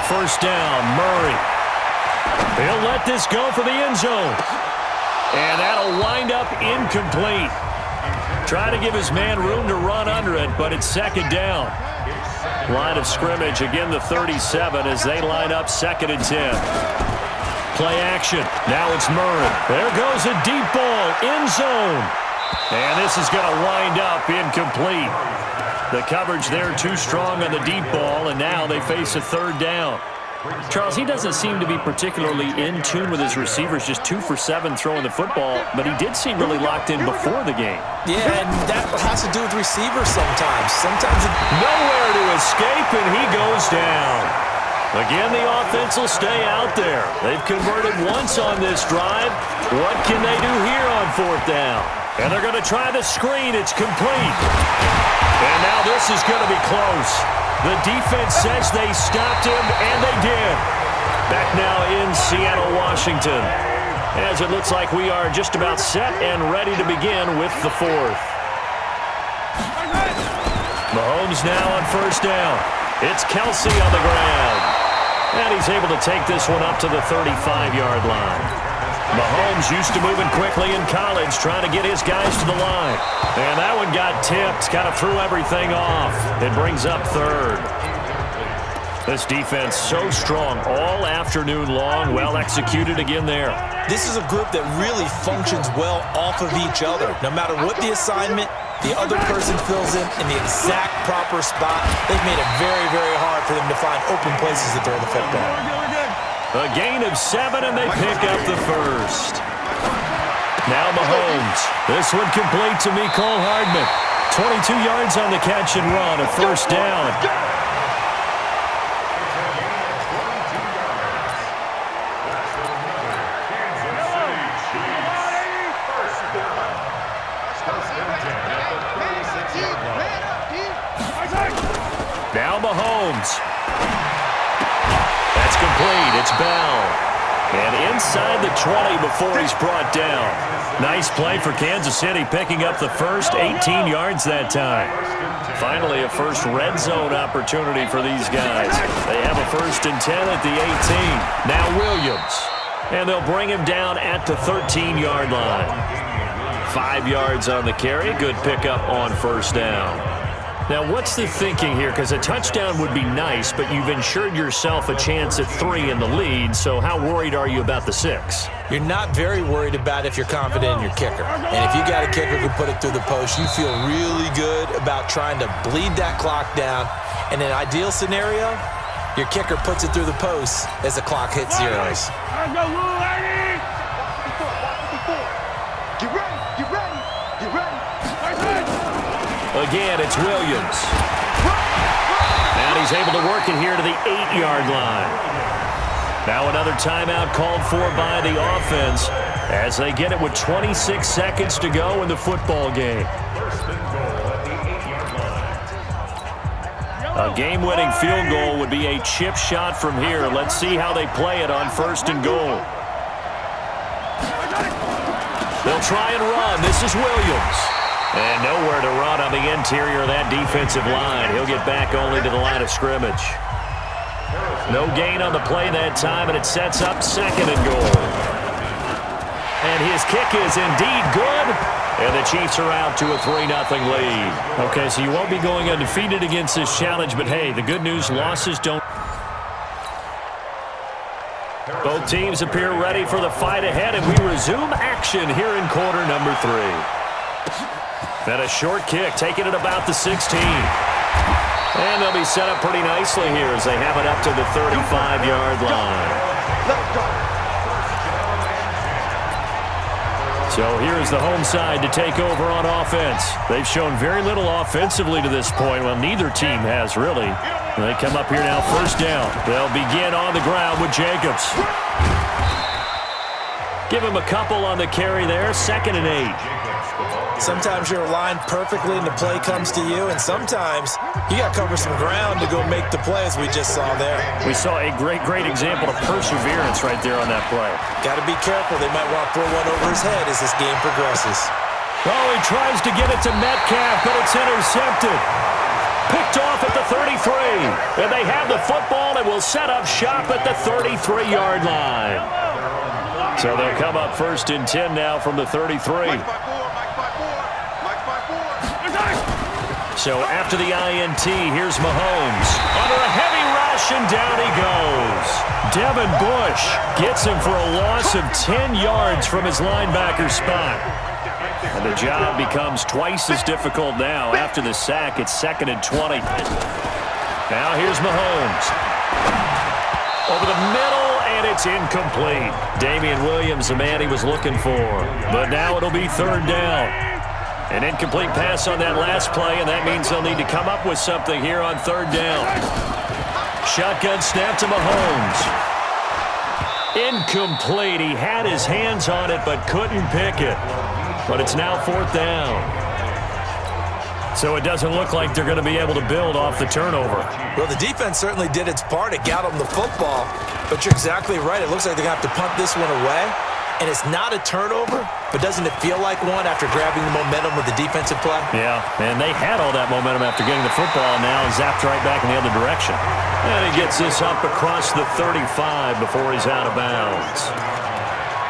First down, Murray. He'll let this go for the end zone. And that'll wind up incomplete. Try to give his man room to run under it, but it's second down. Line of scrimmage, again the 37 as they line up 2nd and 10. Play action. Now it's Murray. There goes a deep ball, end zone. And this is going to wind up incomplete. The coverage there too strong on the deep ball, and now they face a 3rd down. Charles, he doesn't seem to be particularly in tune with his receivers, just 2 for 7 throwing the football, but he did seem really locked in before the game. Yeah, and that has to do with receivers sometimes. Nowhere to escape, and he goes down. Again, the offense will stay out there. They've converted once on this drive. What can they do here on 4th down? And they're going to try the screen. It's complete. And now this is going to be close. The defense says they stopped him, and they did. Back now in Seattle, Washington, as it looks like we are just about set and ready to begin with the 4th. Mahomes now on 1st down. It's Kelsey on the ground. And he's able to take this one up to the 35-yard line. Mahomes used to moving quickly in college, trying to get his guys to the line. And that one got tipped, kind of threw everything off. It brings up 3rd. This defense so strong all afternoon long, well executed again there. This is a group that really functions well off of each other. No matter what the assignment, the other person fills in the exact proper spot. They've made it very, very hard for them to find open places to throw the football. A gain of 7, and they pick up the 1st. Now Mahomes. This one complete to Mecole Hardman. 22 yards on the catch and run, a 1st down. Now Mahomes. That's complete. It's Bell. And inside the 20 before he's brought down. Nice play for Kansas City, picking up the first 18 yards that time. Finally, a first red zone opportunity for these guys. They have a 1st and 10 at the 18. Now Williams. And they'll bring him down at the 13-yard line. 5 yards on the carry. Good pickup on 1st down. Now, what's the thinking here? Because a touchdown would be nice, but you've ensured yourself a chance at 3 in the lead, so how worried are you about the 6? You're not very worried about if you're confident in your kicker. And if you got a kicker who put it through the post, you feel really good about trying to bleed that clock down. In an ideal scenario, your kicker puts it through the post as the clock hits zeros. Again, it's Williams. And he's able to work it here to the 8-yard line. Now another timeout called for by the offense as they get it with 26 seconds to go in the football game. A game-winning field goal would be a chip shot from here. Let's see how they play it on 1st and goal. They'll try and run. This is Williams. And nowhere to run on the interior of that defensive line. He'll get back only to the line of scrimmage. No gain on the play that time, and it sets up 2nd and goal. And his kick is indeed good. And the Chiefs are out to a 3-0 lead. Okay, so you won't be going undefeated against this challenge, but hey, the good news, losses don't. Both teams appear ready for the fight ahead, and we resume action here in quarter number 3. And a short kick, taking it about the 16. And they'll be set up pretty nicely here as they have it up to the 35-yard line. So here's the home side to take over on offense. They've shown very little offensively to this point. Well, neither team has, really. They come up here now, 1st down. They'll begin on the ground with Jacobs. Give him a couple on the carry there, 2nd and 8. Sometimes you're aligned perfectly and the play comes to you, and sometimes you got to cover some ground to go make the play, as we just saw there. We saw a great example of perseverance right there on that play. Got to be careful. They might want to throw one over his head as this game progresses. Oh, he tries to get it to Metcalf, but it's intercepted. Picked off at the 33, and they have the football down and will set up shop at the 33-yard line. So they'll come up 1st and 10 now from the 33. So after the INT, here's Mahomes. Under a heavy rush, and down he goes. Devin Bush gets him for a loss of 10 yards from his linebacker spot. And the job becomes twice as difficult now. After the sack, it's 2nd and 20. Now here's Mahomes. Over the middle, and it's incomplete. Damian Williams, the man he was looking for. But now it'll be 3rd down. An incomplete pass on that last play, and that means they'll need to come up with something here on 3rd down. Shotgun snap to Mahomes. Incomplete. He had his hands on it but couldn't pick it. But it's now 4th down. So it doesn't look like they're going to be able to build off the turnover. Well, the defense certainly did its part to get them the football. But you're exactly right. It looks like they're going to have to punt this one away. And it's not a turnover, but doesn't it feel like one after grabbing the momentum with the defensive play? Yeah, and they had all that momentum after getting the football, now zapped right back in the other direction. And he gets this up across the 35 before he's out of bounds.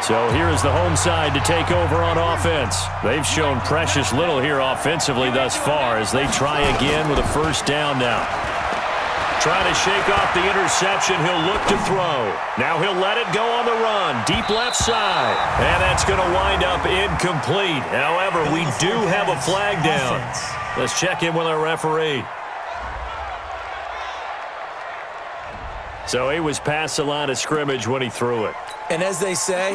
So here is the home side to take over on offense. They've shown precious little here offensively thus far as they try again with a 1st down now. Trying to shake off the interception, he'll look to throw. Now he'll let it go on the run, deep left side. And that's going to wind up incomplete. However, we do have a flag down. Let's check in with our referee. So he was past the line of scrimmage when he threw it. And as they say,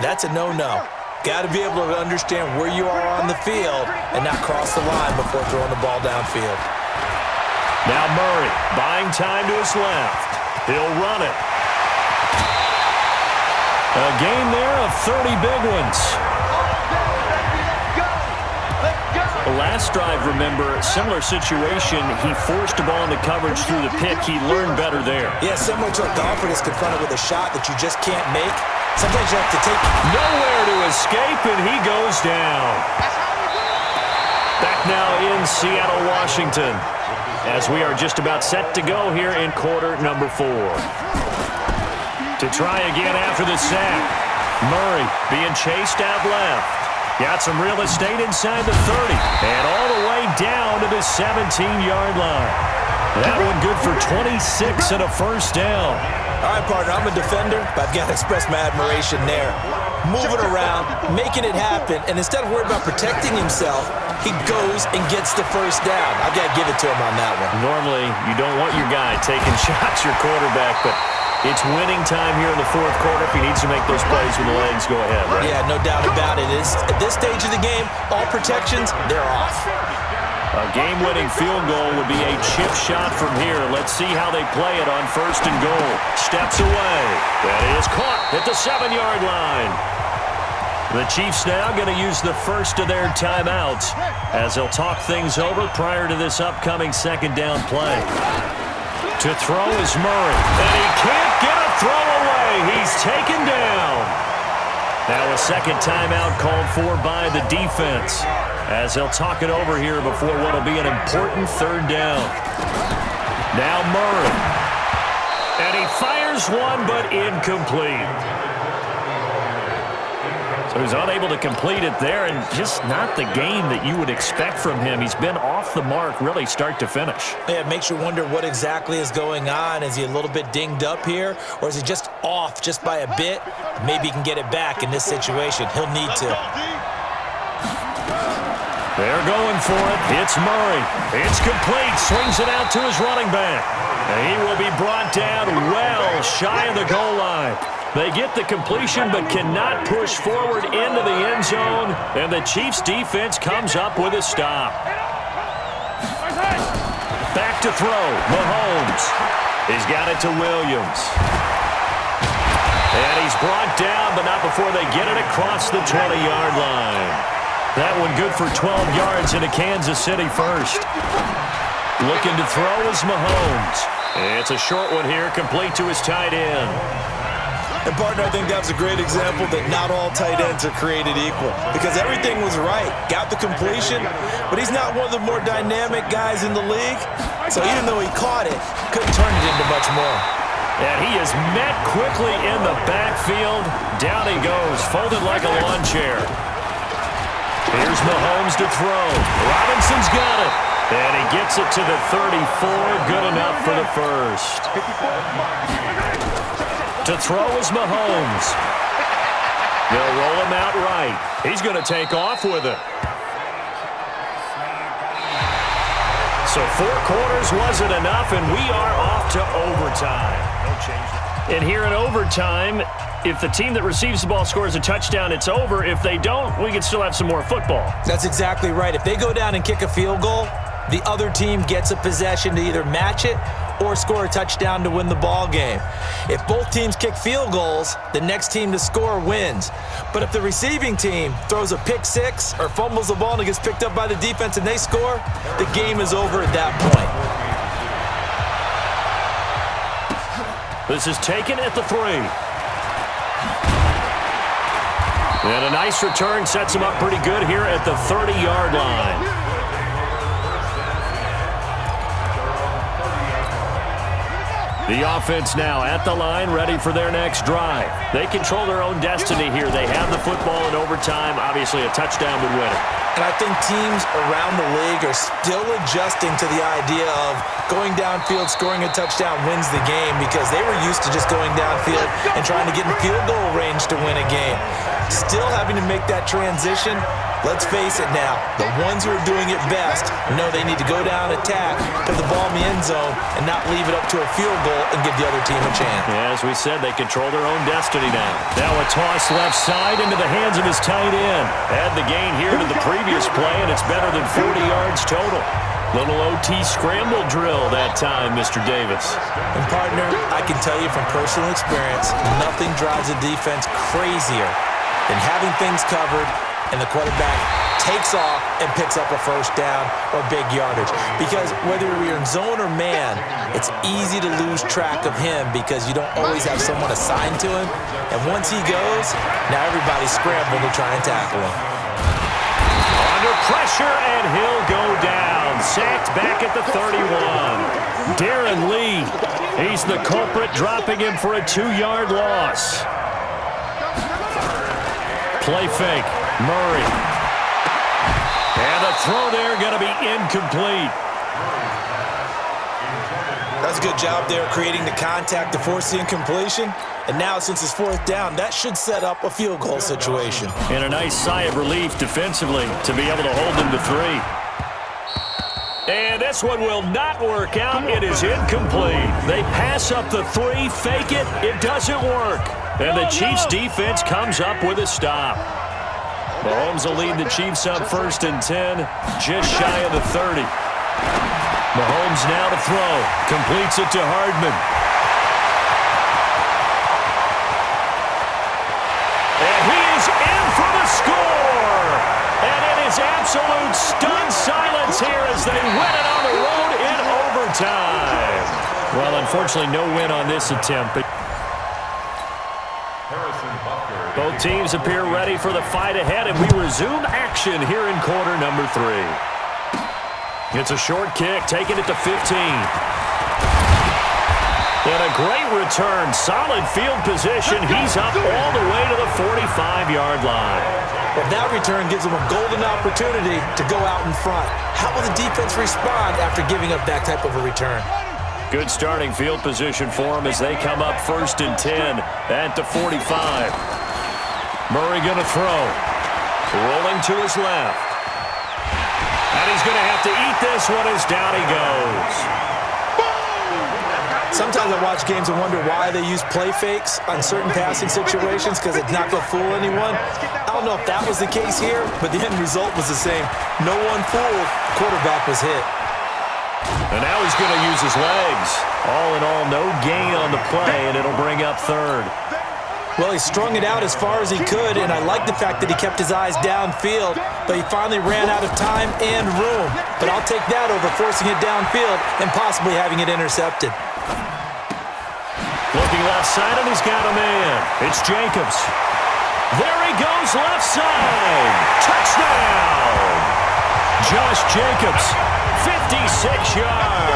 that's a no-no. Got to be able to understand where you are on the field and not cross the line before throwing the ball downfield. Now Murray, buying time to his left. He'll run it. A gain there of 30 big ones. The last drive, remember, similar situation. He forced the ball into coverage through the pick. He learned better there. Yeah, similar to a golfer that's confronted with a shot that you just can't make. Sometimes you have to take nowhere to escape, and he goes down. Back now in Seattle, Washington, as we are just about set to go here in quarter number 4. To try again after the sack. Murray being chased out left. Got some real estate inside the 30. And all the way down to the 17-yard line. That one good for 26 and a 1st down. All right, partner, I'm a defender, but I've got to express my admiration there. Moving around, making it happen, and instead of worrying about protecting himself, he goes and gets the 1st down. I've got to give it to him on that one. Normally, you don't want your guy taking shots, your quarterback, but it's winning time here in the 4th quarter. If he needs to make those plays with the legs, go ahead, right? Yeah, no doubt about it. At this stage of the game, all protections, they're off. A game-winning field goal would be a chip shot from here. Let's see how they play it on 1st and goal. Steps away. That is caught at the 7-yard line. The Chiefs now going to use the first of their timeouts as they'll talk things over prior to this upcoming 2nd down play. To throw is Murray, and he can't get a throw away. He's taken down. Now a 2nd timeout called for by the defense as they'll talk it over here before what will be an important 3rd down. Now Murray, and he fires one but incomplete. So he's unable to complete it there, and just not the game that you would expect from him. He's been off the mark really start to finish. Yeah, it makes you wonder what exactly is going on. Is he a little bit dinged up here, or is he just off just by a bit? Maybe he can get it back in this situation. He'll need to. They're going for it. It's Murray. It's complete. Swings it out to his running back. And he will be brought down well shy of the goal line. They get the completion but cannot push forward into the end zone, and the Chiefs' defense comes up with a stop. Back to throw. Mahomes. He's got it to Williams. And he's brought down, but not before they get it across the 20-yard line. That one good for 12 yards into Kansas City first. Looking to throw is Mahomes. It's a short one here, complete to his tight end. And, partner, I think that was a great example that not all tight ends are created equal because everything was right. Got the completion, but he's not one of the more dynamic guys in the league. So even though he caught it, couldn't turn it into much more. And he is met quickly in the backfield. Down he goes, folded like a lawn chair. Here's Mahomes to throw. Robinson's got it. And he gets it to the 34. Good enough for the first. To throw is Mahomes. They'll roll him out right. He's going to take off with it. So 4 quarters wasn't enough, and we are off to overtime. And here in overtime, if the team that receives the ball scores a touchdown, it's over. If they don't, we can still have some more football. That's exactly right. If they go down and kick a field goal, the other team gets a possession to either match it or score a touchdown to win the ball game. If both teams kick field goals, the next team to score wins. But if the receiving team throws a pick six or fumbles the ball and it gets picked up by the defense and they score, the game is over at that point. This is taken at the 3. And a nice return sets him up pretty good here at the 30-yard line. The offense now at the line, ready for their next drive. They control their own destiny here. They have the football in overtime. Obviously, a touchdown would win it. And I think teams around the league are still adjusting to the idea of going downfield, scoring a touchdown wins the game because they were used to just going downfield and trying to get in field goal range to win a game. Still having to make that transition. Let's face it now, the ones who are doing it best know they need to go down, attack, put the ball in the end zone, and not leave it up to a field goal and give the other team a chance. Yeah, as we said, they control their own destiny now. Now a toss left side into the hands of his tight end. Add the gain here to the previous play, and it's better than 40 yards total. Little OT scramble drill that time, Mr. Davis. And, partner, I can tell you from personal experience, nothing drives a defense crazier than having things covered and the quarterback takes off and picks up a first down or big yardage. Because whether you're in zone or man, it's easy to lose track of him because you don't always have someone assigned to him. And once he goes, now everybody's scrambling to try and tackle him. Under pressure, and he'll go down. Sacked back at the 31. Darren Lee, he's the culprit, dropping him for a 2-yard loss. Play fake. Murray. And the throw there going to be incomplete. That's a good job there creating the contact to force the incompletion. And now since it's 4th down, that should set up a field goal situation. And a nice sigh of relief defensively to be able to hold them to 3. And this one will not work out. It is incomplete. They pass up the 3, fake it. It doesn't work. And the Chiefs defense comes up with a stop. Mahomes will lead the Chiefs up 1st and 10, just shy of the 30. Mahomes now to throw. Completes it to Hardman. And he is in for the score. And it is absolute stunned silence here as they win it on the road in overtime. Well, unfortunately, no win on this attempt. Both teams appear ready for the fight ahead, and we resume action here in quarter number 3. It's a short kick, taking it to 15. And a great return, solid field position. He's up all the way to the 45-yard line. Well, that return gives them a golden opportunity to go out in front. How will the defense respond after giving up that type of a return? Good starting field position for them as they come up 1st and 10 at the 45. Murray going to throw. Rolling to his left. And he's going to have to eat this one as down he goes. Sometimes I watch games and wonder why they use play fakes on certain passing situations because it's not going to fool anyone. I don't know if that was the case here, but the end result was the same. No one fooled. Quarterback was hit. And now he's going to use his legs. All in all, no gain on the play, and it'll bring up 3rd. Well, he strung it out as far as he could, and I like the fact that he kept his eyes downfield, but he finally ran out of time and room. But I'll take that over forcing it downfield and possibly having it intercepted. Looking left side, and he's got a man. It's Jacobs. There he goes, left side. Touchdown! Josh Jacobs, 56 yards.